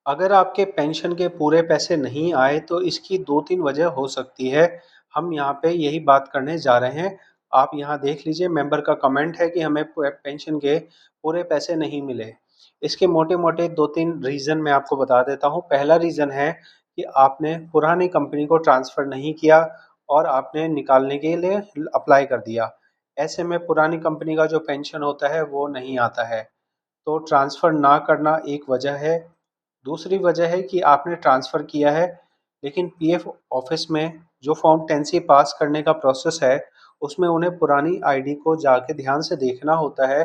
अगर आपके पेंशन के पूरे पैसे नहीं आए तो इसकी 2-3 वजह हो सकती है। हम यहाँ पे यही बात करने जा रहे हैं। आप यहाँ देख लीजिए मेंबर का कमेंट है कि हमें पेंशन के पूरे पैसे नहीं मिले। इसके मोटे-मोटे 2-3 रीज़न मैं आपको बता देता हूँ। पहला रीज़न है कि आपने पुरानी कंपनी को ट्रांसफ़र नहीं किया और आपने निकालने के लिए अप्लाई कर दिया। ऐसे में पुरानी कंपनी का जो पेंशन होता है वो नहीं आता है। तो ट्रांसफ़र ना करना एक वजह है। दूसरी वजह है कि आपने ट्रांसफ़र किया है, लेकिन पीएफ ऑफ़िस में जो फ़ॉर्म 10C पास करने का प्रोसेस है, उसमें उन्हें पुरानी आईडी को जाके ध्यान से देखना होता है,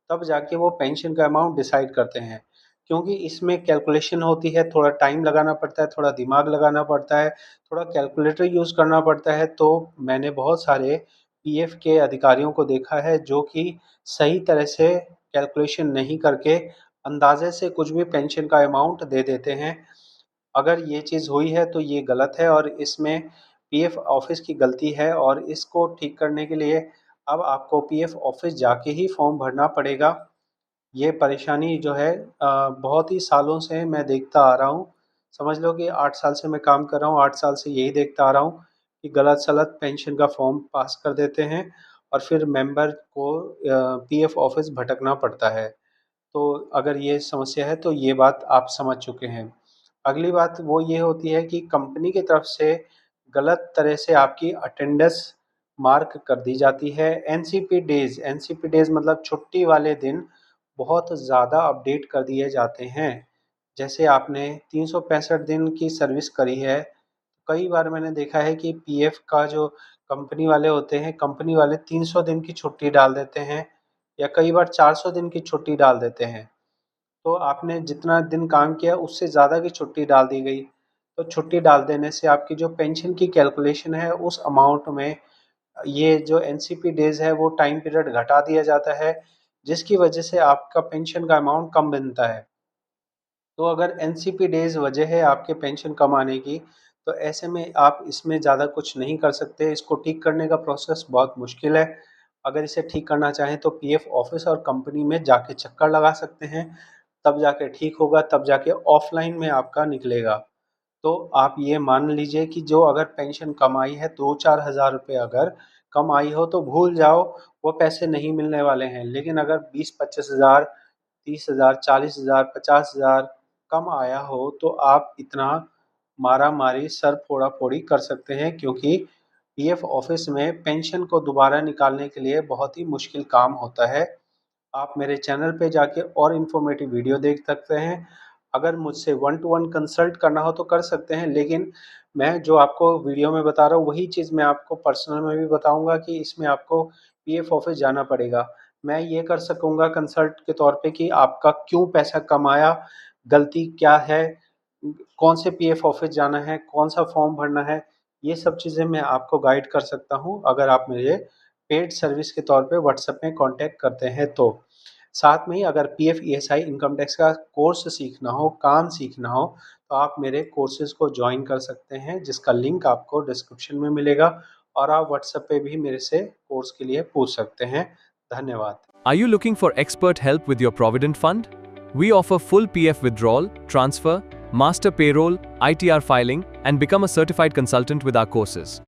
तब जाके वो पेंशन का अमाउंट डिसाइड करते हैं। क्योंकि इसमें कैलकुलेशन होती है, थोड़ा टाइम लगाना पड़ता है, थोड़ा दिमाग लगाना पड़ता है, थोड़ा कैलकुलेटर यूज़ करना पड़ता है, तो मैंने बहुत सारे पीएफ के अधिकारियों को देखा है, जो कि सही तरह से कैलकुलेशन नहीं करके अंदाज़े से कुछ भी पेंशन का अमाउंट दे देते हैं। अगर ये चीज़ हुई है तो ये गलत है और इसमें पीएफ ऑफ़िस की गलती है और इसको ठीक करने के लिए अब आपको पीएफ ऑफ़िस जाके ही फ़ॉर्म भरना पड़ेगा। ये परेशानी जो है बहुत ही सालों से मैं देखता आ रहा हूँ। समझ लो कि 8 साल से मैं काम कर रहा हूँ, 8 साल से यही देखता आ रहा हूँ कि गलत-सलत पेंशन का फ़ॉर्म पास कर देते हैं और फिर मेंबर को पीएफ ऑफ़िस भटकना पड़ता है। तो अगर ये समस्या है तो ये बात आप समझ चुके हैं। अगली बात वो ये होती है कि कंपनी की तरफ से गलत तरह से आपकी अटेंडेंस मार्क कर दी जाती है। एनसीपी डेज़ मतलब छुट्टी वाले दिन बहुत ज़्यादा अपडेट कर दिए जाते हैं। जैसे आपने 365 दिन की सर्विस करी है, कई बार मैंने देखा है कि पीएफ का जो कंपनी वाले होते हैं, कंपनी वाले 300 दिन की छुट्टी डाल देते हैं या कई बार 400 दिन की छुट्टी डाल देते हैं। तो आपने जितना दिन काम किया उससे ज़्यादा की छुट्टी डाल दी गई। तो छुट्टी डाल देने से आपकी जो पेंशन की कैलकुलेशन है उस अमाउंट में ये जो एनसीपी डेज़ है वो टाइम पीरियड घटा दिया जाता है, जिसकी वजह से आपका पेंशन का अमाउंट कम बनता है। तो अगर एनसीपी डेज़ वजह है आपके पेंशन कम आने की, तो ऐसे में आप इसमें ज़्यादा कुछ नहीं कर सकते। इसको ठीक करने का प्रोसेस बहुत मुश्किल है। अगर इसे ठीक करना चाहें तो पीएफ ऑफ़िस और कंपनी में जाके चक्कर लगा सकते हैं, तब जाके ठीक होगा, तब जाके ऑफ़लाइन में आपका निकलेगा। तो आप ये मान लीजिए कि जो अगर पेंशन कम आई है 2-4 हज़ार रुपए अगर कम आई हो तो भूल जाओ, वो पैसे नहीं मिलने वाले हैं। लेकिन अगर 20-25 हज़ार, 30 हज़ार, 40 हज़ार, 50 हज़ार कम आया हो तो आप इतना मारा-मारी, सर फोड़ा-फोड़ी कर सकते हैं, क्योंकि पीएफ ऑफ़िस में पेंशन को दोबारा निकालने के लिए बहुत ही मुश्किल काम होता है। आप मेरे चैनल पे जाके और इन्फॉर्मेटिव वीडियो देख सकते हैं। अगर मुझसे वन टू वन कंसल्ट करना हो तो कर सकते हैं, लेकिन मैं जो आपको वीडियो में बता रहा हूँ वही चीज़ मैं आपको पर्सनल में भी बताऊँगा कि इसमें आपको पीएफ ऑफ़िस जाना पड़ेगा। मैं ये कर सकूँगा कंसल्ट के तौर पे कि आपका क्यों पैसा कम आया, गलती क्या है, कौन से पीएफ ऑफ़िस जाना है, कौन-सा फ़ॉर्म भरना है, ये सब चीज़ें मैं आपको गाइड कर सकता हूँ अगर आप मुझे पेड सर्विस के तौर पे व्हाट्सएप में कॉन्टैक्ट करते हैं तो। साथ में ही अगर पीएफ ईएसआई इनकम टैक्स का कोर्स सीखना हो, काम सीखना हो, तो आप मेरे कोर्सेज़ को जॉइन कर सकते हैं, जिसका लिंक आपको डिस्क्रिप्शन में मिलेगा और आप व्हाट्सएप पे भी मेरे से कोर्स के लिए पूछ सकते हैं। धन्यवाद। Are you looking for expert help with your Provident Fund? We offer full PF withdrawal, transfer, master payroll, ITR filing, and become a certified consultant with our courses.